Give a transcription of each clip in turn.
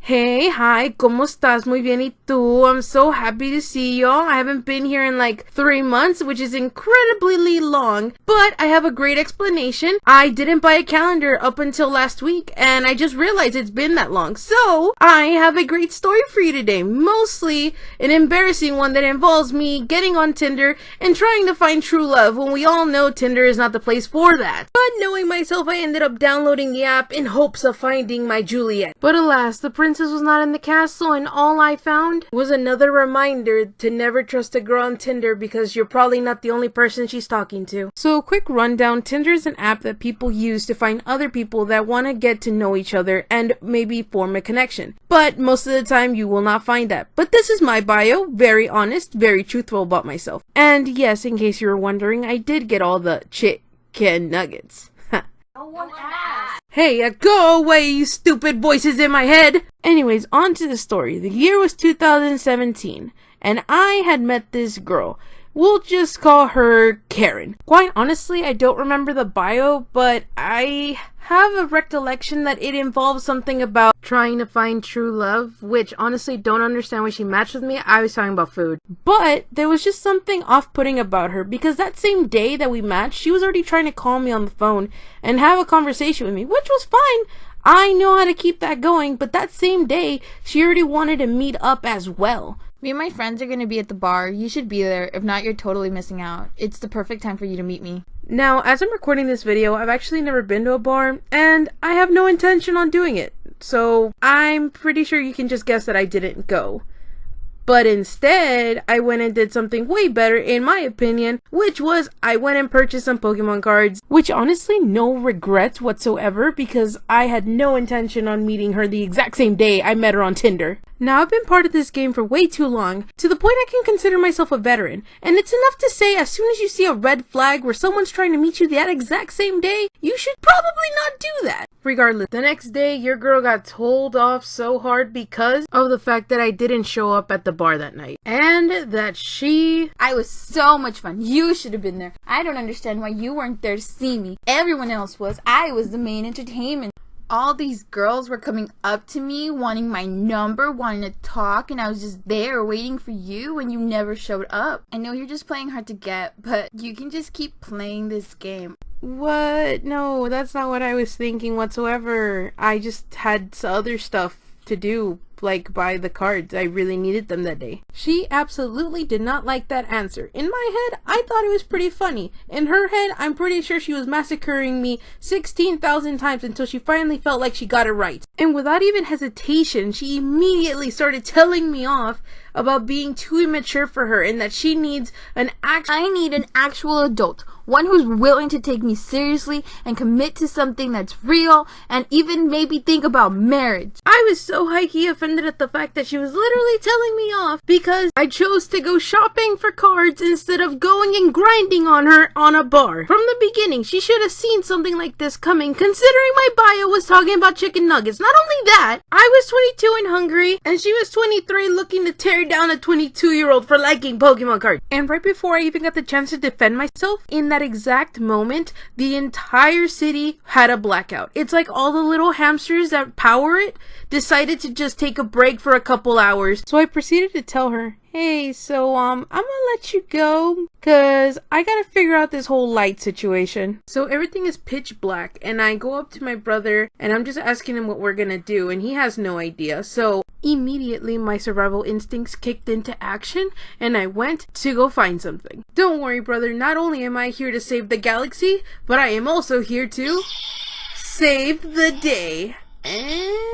Hey, hi, ¿cómo estás? Muy bien, ¿y tú? I'm so happy to see y'all. I haven't been here in like 3 months, which is incredibly long, but I have a great explanation. I didn't buy a calendar up until last week, and I just realized it's been that long. So, I have a great story for you today. Mostly an embarrassing one that involves me getting on Tinder and trying to find true love when we all know Tinder is not the place for that. But knowing myself, I ended up downloading the app in hopes of finding my Juliet. But alas, the princess was not in the castle, and all I found was another reminder to never trust a girl on Tinder because you're probably not the only person she's talking to. So, a quick rundown. Tinder is an app that people use to find other people that want to get to know each other and maybe form a connection. But most of the time you will not find that. But this is my bio, very honest, very truthful about myself. And yes, in case you were wondering, I did get all the chicken nuggets. No one asked. Hey, go away, you stupid voices in my head! Anyways, on to the story. The year was 2017, and I had met this girl. We'll just call her Karen. Quite honestly, I don't remember the bio, but I have a recollection that it involves something about trying to find true love, which honestly don't understand why she matched with me. I was talking about food. But there was just something off-putting about her because that same day that we matched, she was already trying to call me on the phone and have a conversation with me, which was fine. I know how to keep that going, but that same day, she already wanted to meet up as well. Me and my friends are going to be at the bar. You should be there. If not, you're totally missing out. It's the perfect time for you to meet me. Now, as I'm recording this video, I've actually never been to a bar, and I have no intention on doing it. So, I'm pretty sure you can just guess that I didn't go. But instead, I went and did something way better, in my opinion, which was I went and purchased some Pokemon cards, which honestly, no regrets whatsoever, because I had no intention on meeting her the exact same day I met her on Tinder. Now, I've been part of this game for way too long, to the point I can consider myself a veteran, and it's enough to say as soon as you see a red flag where someone's trying to meet you that exact same day, you should probably not do that. Regardless, the next day, your girl got told off so hard because of the fact that I didn't show up at the bar that night. And that I was so much fun. You should have been there. I don't understand why you weren't there to see me. Everyone else was. I was the main entertainment. All these girls were coming up to me, wanting my number, wanting to talk, and I was just there waiting for you and you never showed up. I know you're just playing hard to get, but you can just keep playing this game. What? No, that's not what I was thinking whatsoever. I just had other stuff to do, like buy the cards. I really needed them that day. She absolutely did not like that answer. In my head, I thought it was pretty funny. In her head, I'm pretty sure she was massacring me 16,000 times until she finally felt like she got it right. And without even hesitation, she immediately started telling me off about being too immature for her and that she needs I need an actual adult. One who's willing to take me seriously and commit to something that's real and even maybe think about marriage. I was so high-key offended at the fact that she was literally telling me off because I chose to go shopping for cards instead of going and grinding on her on a bar. From the beginning, she should have seen something like this coming, considering my bio was talking about chicken nuggets. Not only that, I was 22 and hungry, and she was 23 looking to tear down a 22-year-old for liking Pokemon cards. And right before I even got the chance to defend myself, in that exact moment, the entire city had a blackout. It's like all the little hamsters that power it decided to just take a break for a couple hours. So I proceeded to tell her, hey, so I'm gonna let you go cause I gotta figure out this whole light situation. So everything is pitch black and I go up to my brother and I'm just asking him what we're gonna do and he has no idea. So immediately my survival instincts kicked into action and I went to go find something. Don't worry, brother, not only am I here to save the galaxy, but I am also here to save the day.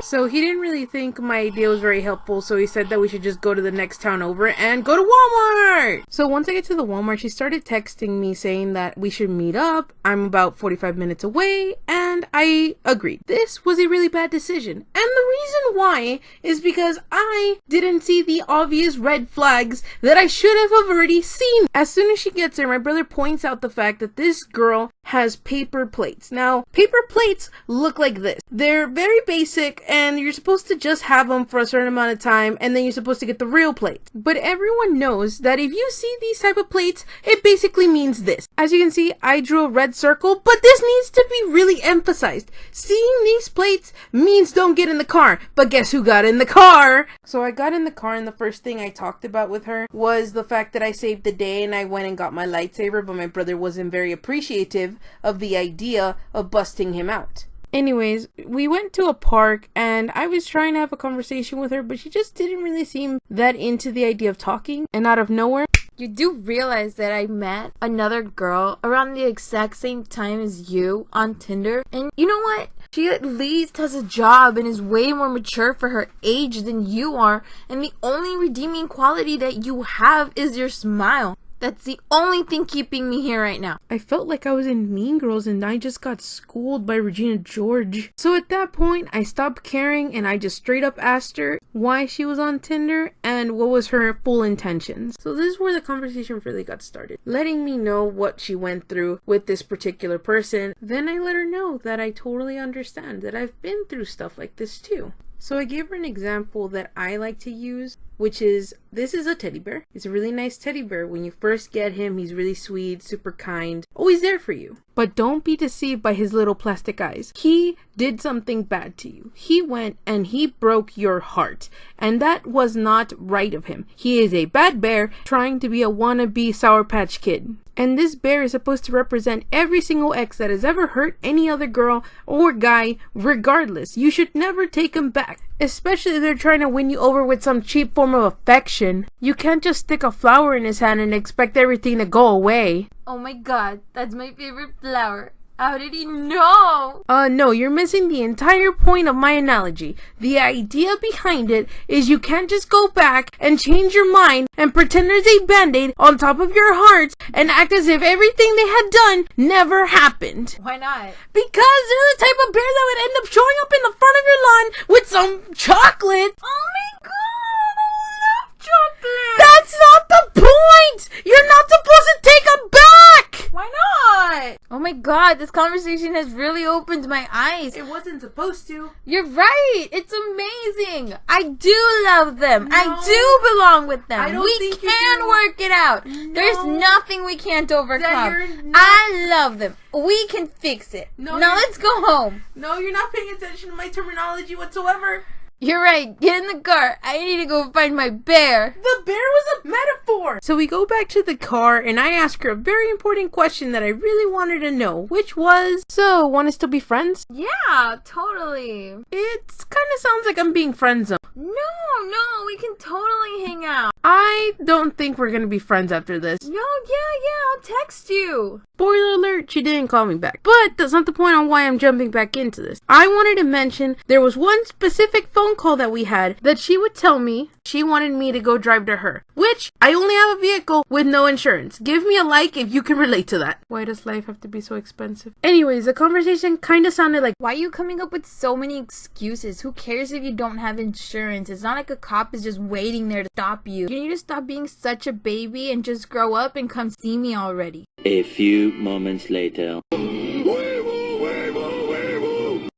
So he didn't really think my idea was very helpful, so he said that we should just go to the next town over and go to Walmart! So once I get to the Walmart, she started texting me saying that we should meet up. I'm about 45 minutes away, and I agreed. This was a really bad decision. And the reason why is because I didn't see the obvious red flags that I should have already seen. As soon as she gets there, my brother points out the fact that this girl has paper plates. Now, paper plates look like this. They're very basic and you're supposed to just have them for a certain amount of time and then you're supposed to get the real plates. But everyone knows that if you see these type of plates, it basically means this. As you can see, I drew a red circle, but this needs to be really emphasized. Seeing these plates means don't get in the car. car. But guess who got in the car? So I got in the car, and the first thing I talked about with her was the fact that I saved the day and I went and got my lightsaber, but my brother wasn't very appreciative of the idea of busting him out. Anyways, we went to a park and I was trying to have a conversation with her, but she just didn't really seem that into the idea of talking. And out of nowhere, you do realize that I met another girl around the exact same time as you on Tinder. And you know what? She at least has a job and is way more mature for her age than you are. And the only redeeming quality that you have is your smile. That's the only thing keeping me here right now. I felt like I was in Mean Girls and I just got schooled by Regina George. So at that point, I stopped caring and I just straight up asked her why she was on Tinder and what was her full intentions. So this is where the conversation really got started. Letting me know what she went through with this particular person. Then I let her know that I totally understand that I've been through stuff like this too. So I gave her an example that I like to use, which is, this is a teddy bear. It's a really nice teddy bear. When you first get him, he's really sweet, super kind, always there for you. But don't be deceived by his little plastic eyes. He did something bad to you. He went and he broke your heart. And that was not right of him. He is a bad bear trying to be a wannabe Sour Patch Kid. And this bear is supposed to represent every single ex that has ever hurt any other girl or guy, regardless. You should never take him back. Especially if they're trying to win you over with some cheap form of affection. You can't just stick a flower in his hand and expect everything to go away. Oh my god, that's my favorite flower. How did he know? No, you're missing the entire point of my analogy. The idea behind it is you can't just go back and change your mind and pretend there's a band-aid on top of your heart and act as if everything they had done never happened. Why not? Because they're the type of bear that would end up showing up in the front of your lawn with some chocolate. Oh my god, I love chocolate. That's not the point! You're not supposed to take them back! Why not? Oh my god, this conversation has really opened my eyes. It wasn't supposed to. You're right. It's amazing. I do love them. No, I do belong with them. I don't We think you can do. work it out. No. There's nothing we can't overcome. you're not- I love them. We can fix it. No, now you're- let's go home. No, you're not paying attention to my terminology whatsoever. You're right. Get in the car. I need to go find my bear. The bear was a metaphor. So we go back to the car and I ask her a very important question that I really wanted to know, which was, so, want to still be friends? Yeah, totally. It kind of sounds like I'm being friend zoned. No, we can totally hang out. I don't think we're going to be friends after this. No, yeah, I'll text you. Spoiler alert, she didn't call me back. But that's not the point on why I'm jumping back into this. I wanted to mention there was one specific phone call that we had that she would tell me she wanted me to go drive to her, which I only have a vehicle with no insurance. Give me a like if you can relate to that. Why does life have to be so expensive? Anyways, the conversation kind of sounded like, Why are you coming up with so many excuses? Who cares if you don't have insurance? It's not like a cop is just waiting there to stop you. You need to stop being such a baby and just grow up and come see me already. A few moments later.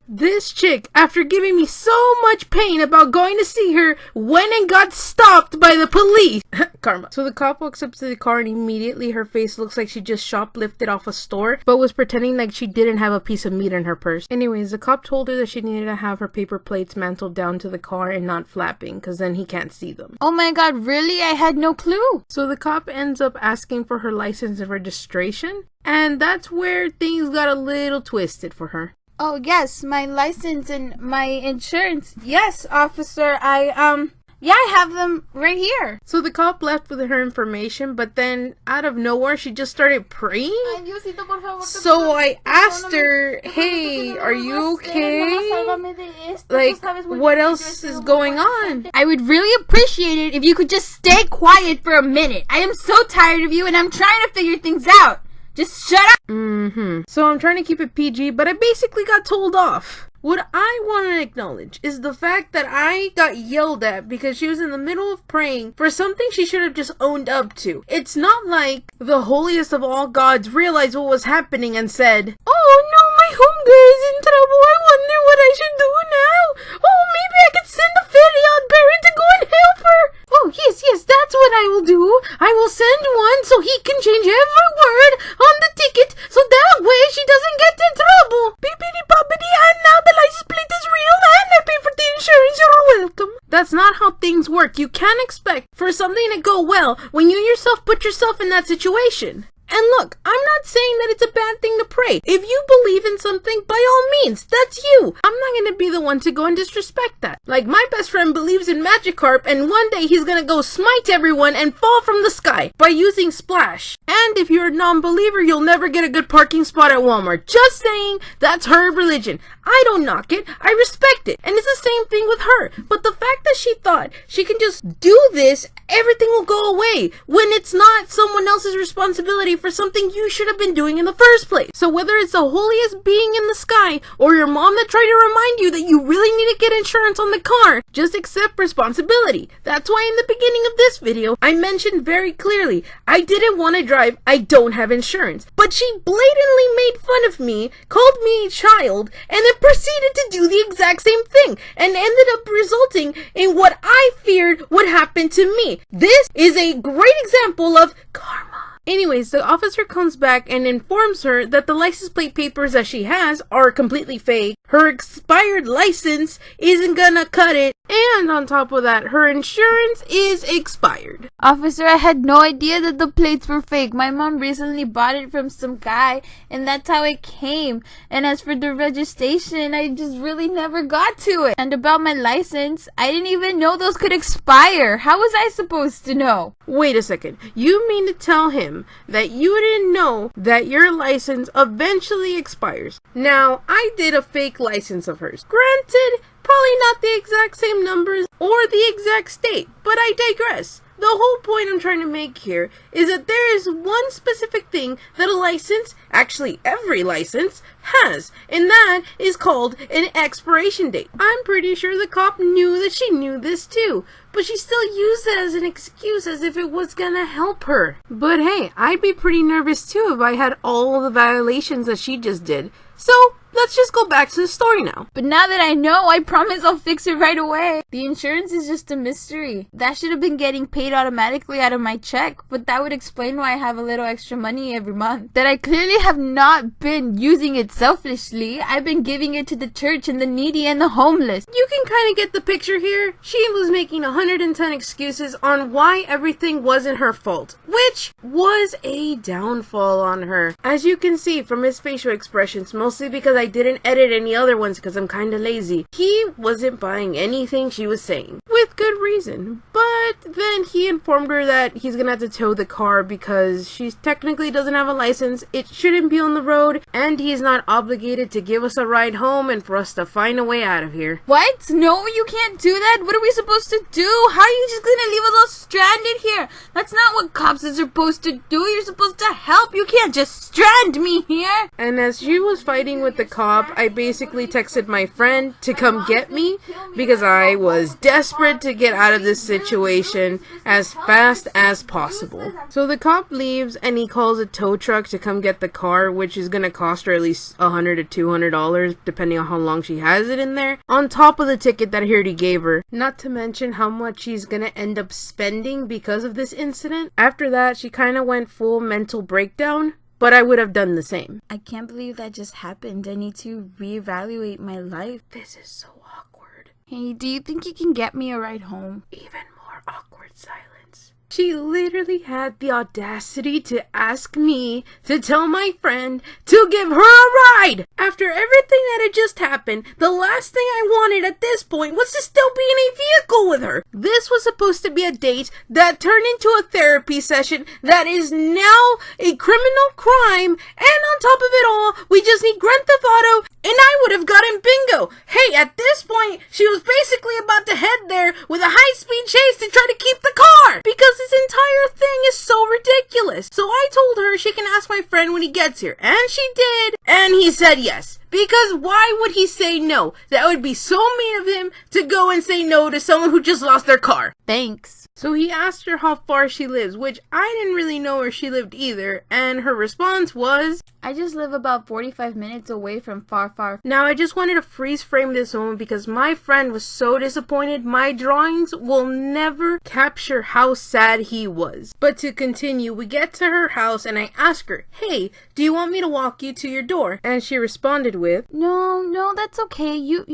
this chick, after giving me so much pain about going to see her, went and got stopped by the police. Karma. So the cop walks up to the car and immediately her face looks like she just shoplifted off a store, but was pretending like she didn't have a piece of meat in her purse. Anyways, the cop told her that she needed to have her paper plates mantled down to the car and not flapping, because then he can't see them. Oh my god, really? I had no clue. So the cop ends up asking for her license and registration, and that's where things got a little twisted for her. Oh yes, my license and my insurance. Yes, officer, I have them right here. So the cop left with her information, but then out of nowhere she just started praying. So I asked her, hey, are you okay? Like, what else is going on? I would really appreciate it if you could just stay quiet for a minute. I am so tired of you and I'm trying to figure things out. Just shut up! So I'm trying to keep it PG, but I basically got told off. What I want to acknowledge is the fact that I got yelled at because she was in the middle of praying for something she should have just owned up to. It's not like the holiest of all gods realized what was happening and said, oh no, my homegirl is in trouble. I wonder what I should do now. Oh, maybe I could send a fairy out Baron to go and help her. Oh, yes, that's what I will do. I will send one so he can change every word on the ticket so that way she doesn't get in trouble. Beepity boppity, and now the license plate is real and I pay for the insurance something to go well when you yourself put yourself in that situation. And look, I'm not saying that it's a bad thing to pray. If you believe in something, by all means, that's you. I'm not going to be the one to go and disrespect that. Like, my best friend believes in Magikarp, and one day he's going to go smite everyone and fall from the sky by using Splash. And if you're a non-believer, you'll never get a good parking spot at Walmart. Just saying, that's her religion. I don't knock it, I respect it. And it's the same thing with her. But the fact that she thought she can just do this, everything will go away, when it's not someone else's responsibility for something you should have been doing in the first place. So whether it's the holiest being in the sky or your mom that tried to remind you that you really need to get insurance on the car, just accept responsibility. That's why in the beginning of this video, I mentioned very clearly, I didn't want to drive, I don't have insurance. But she blatantly made fun of me, called me a child, and then proceeded to do the exact same thing, and ended up resulting in what I feared would happen to me. This is a great example of karma. Anyways, the officer comes back and informs her that the license plate papers that she has are completely fake. Her expired license isn't gonna cut it. And on top of that, her insurance is expired. Officer, I had no idea that the plates were fake. My mom recently bought it from some guy, and that's how it came. And as for the registration, I just really never got to it. And about my license, I didn't even know those could expire. How was I supposed to know? Wait a second. You mean to tell him that you didn't know that your license eventually expires? Now, I did a fake license of hers. Granted, probably not the exact same numbers or the exact state, but I digress. The whole point I'm trying to make here is that there is one specific thing that a license, actually every license, has, and that is called an expiration date. I'm pretty sure the cop knew that she knew this too, but she still used it as an excuse as if it was gonna help her. But hey, I'd be pretty nervous too if I had all the violations that she just did. So, let's just go back to the story now. But now that I know, I promise I'll fix it right away. The insurance is just a mystery. That should have been getting paid automatically out of my check, but that would explain why I have a little extra money every month. That I clearly have not been using it selfishly. I've been giving it to the church and the needy and the homeless. You can kind of get the picture here. She was making 110 excuses on why everything wasn't her fault, which was a downfall on her. As you can see from his facial expressions, mostly because I didn't edit any other ones because I'm kind of lazy, he wasn't buying anything she was saying, with good reason. But then he informed her that he's gonna have to tow the car because she technically doesn't have a license, it shouldn't be on the road, and he's not obligated to give us a ride home and for us to find a way out of here. What? No, you can't do that. What are we supposed to do? How are you just gonna leave us all stranded here? That's not what cops are supposed to do. You're supposed to help. You can't just strand me here. And as she was fighting with the cop, I basically texted my friend to come get me because I was desperate to get out of this situation as fast as possible. So the cop leaves and he calls a tow truck to come get the car, which is gonna cost her at least $100 to $200 depending on how long she has it in there, on top of the ticket that he already gave her. Not to mention how much she's gonna end up spending because of this incident. After that, she kind of went full mental breakdown, but I would have done the same. I can't believe that just happened. I need to reevaluate my life. This is so awkward. Hey, do you think you can get me a ride home? Even more awkward silence. She literally had the audacity to ask me to tell my friend to give her a ride. After everything that had just happened, the last thing I wanted at this point was to still be in a vehicle with her. This was supposed to be a date that turned into a therapy session that is now a criminal crime, and on top of it all, we just need Grand Theft Auto, and I would have gotten bingo. Hey, at this point, she was basically about to head there with a high-speed chase to try to keep the car, because this entire thing is so ridiculous. So I told her she can ask my friend when he gets here, and she did, and he said yes. Because why would he say no? That would be so mean of him to go and say no to someone who just lost their car. Thanks. So he asked her how far she lives, which I didn't really know where she lived either, and her response was, I just live about 45 minutes away from far. Now I just wanted to freeze frame this moment because my friend was so disappointed. My drawings will never capture how sad he was. But to continue, we get to her house and I ask her, hey, do you want me to walk you to your door? And she responded with, No, that's okay. You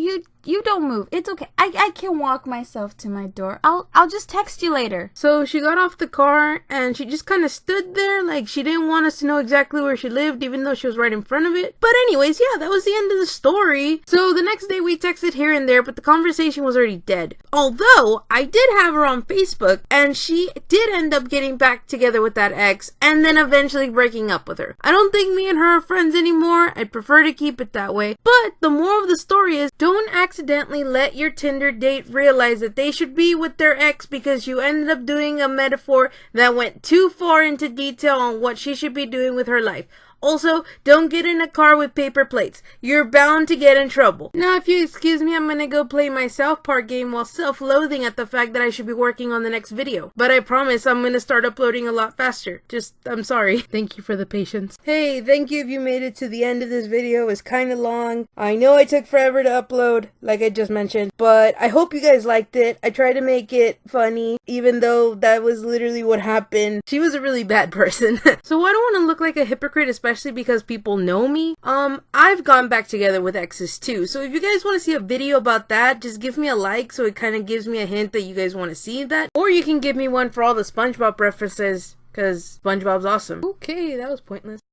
You don't move. It's okay. I can walk myself to my door. I'll just text you later. So she got off the car and she just kind of stood there like she didn't want us to know exactly where she lived, even though she was right in front of it. But anyways, yeah, that was the end of the story. So the next day we texted here and there, but the conversation was already dead. Although I did have her on Facebook and she did end up getting back together with that ex and then eventually breaking up with her. I don't think me and her are friends anymore. I'd prefer to keep it that way. But the moral of the story is, don't accidentally let your Tinder date realize that they should be with their ex because you ended up doing a metaphor that went too far into detail on what she should be doing with her life. Also, don't get in a car with paper plates. You're bound to get in trouble. Now, if you excuse me, I'm gonna go play my South Park game while self-loathing at the fact that I should be working on the next video. But I promise I'm gonna start uploading a lot faster. I'm sorry. Thank you for the patience. Hey, thank you if you made it to the end of this video. It's kinda long. I know I took forever to upload, like I just mentioned, but I hope you guys liked it. I tried to make it funny, even though that was literally what happened. She was a really bad person. So I don't want to look like a hypocrite, especially because people know me. I've gone back together with exes too, so if you guys want to see a video about that, just give me a like so it kind of gives me a hint that you guys want to see that, or you can give me one for all the SpongeBob references because SpongeBob's awesome. Okay, that was pointless.